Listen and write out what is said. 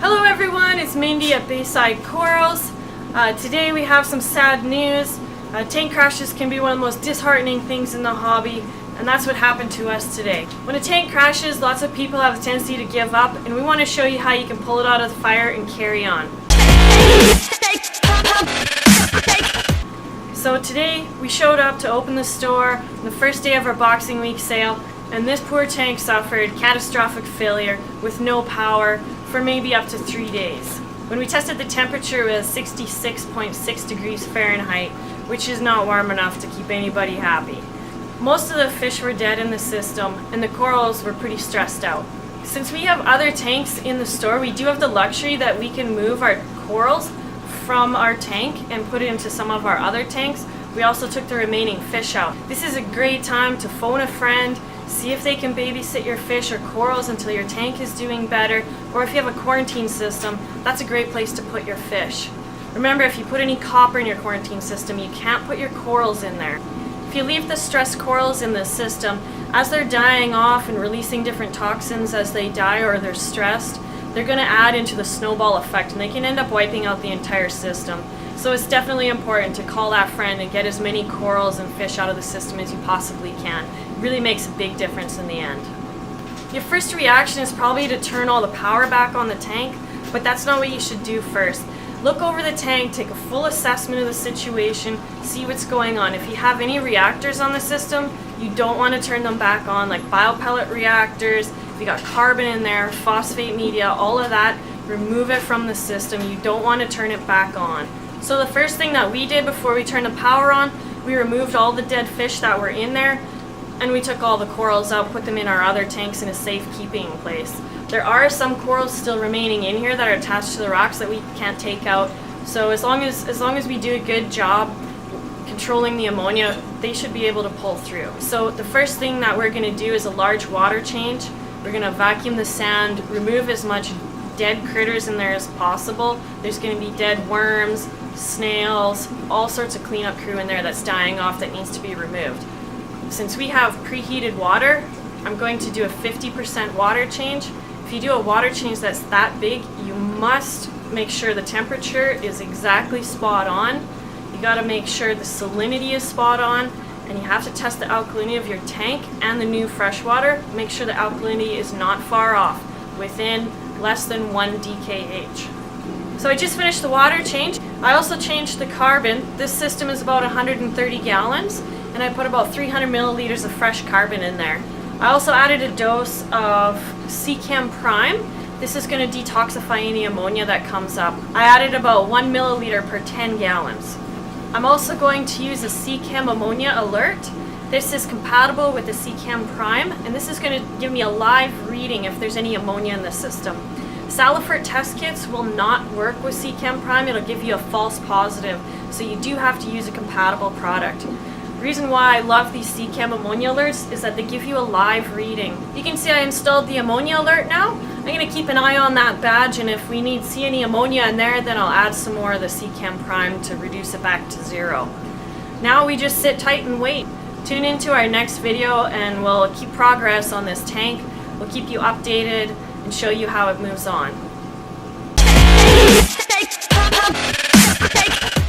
Hello everyone, it's Mindy at Bayside Corals. Today we have some sad news. Tank crashes can be one of the most disheartening things in the hobby, and that's what happened to us today. When a tank crashes, lots of people have the tendency to give up, and we want to show you how you can pull it out of the fire and carry on. So today we showed up to open the store on the first day of our Boxing Week sale, and this poor tank suffered catastrophic failure with no power for maybe up to 3 days. When we tested the temperature, it was 66.6 degrees Fahrenheit, which is not warm enough to keep anybody happy. Most of the fish were dead in the system, and the corals were pretty stressed out. Since we have other tanks in the store, we do have the luxury that we can move our corals from our tank and put it into some of our other tanks. We also took the remaining fish out. This is a great time to phone a friend, see if they can babysit your fish or corals until your tank is doing better, or if you have a quarantine system, that's a great place to put your fish. Remember, if you put any copper in your quarantine system, you can't put your corals in there. If you leave the stressed corals in the system, as they're dying off and releasing different toxins as they die or they're stressed, they're going to add into the snowball effect, and they can end up wiping out the entire system. So it's definitely important to call that friend and get as many corals and fish out of the system as you possibly can. It really makes a big difference in the end. Your first reaction is probably to turn all the power back on the tank, but that's not what you should do first. Look over the tank, take a full assessment of the situation, see what's going on. If you have any reactors on the system, you don't want to turn them back on, like biopellet reactors. If you got carbon in there, phosphate media, all of that, remove it from the system. You don't want to turn it back on. So the first thing that we did before we turned the power on, we removed all the dead fish that were in there, and we took all the corals out, put them in our other tanks in a safe keeping place. There are some corals still remaining in here that are attached to the rocks that we can't take out. So as long as we do a good job controlling the ammonia, they should be able to pull through. So the first thing that we're going to do is a large water change. We're going to vacuum the sand, remove as much dead critters in there as possible. There's going to be dead worms, snails, all sorts of cleanup crew in there that's dying off that needs to be removed. Since we have preheated water, I'm going to do a 50% water change. If you do a water change that's that big, you must make sure the temperature is exactly spot on. You got to make sure the salinity is spot on, and you have to test the alkalinity of your tank and the new fresh water. Make sure the alkalinity is not far off, within less than 1 DKH. So I just finished the water change. I also changed the carbon. This system is about 130 gallons, and I put about 300 milliliters of fresh carbon in there. I also added a dose of Chem Prime. This is going to detoxify any ammonia that comes up. I added about 1 milliliter per 10 gallons. I'm also going to use a Chem Ammonia Alert. This is compatible with the Chem Prime, and this is going to give me a live reading if there's any ammonia in the system. Salifert test kits will not work with Chem Prime. It'll give you a false positive, so you do have to use a compatible product. The reason why I love these Chem Ammonia Alerts is that they give you a live reading. You can see I installed the ammonia alert now. I'm going to keep an eye on that badge, and if we see any ammonia in there, then I'll add some more of the Chem Prime to reduce it back to 0. Now we just sit tight and wait. Tune into our next video and we'll keep progress on this tank. We'll keep you updated and show you how it moves on.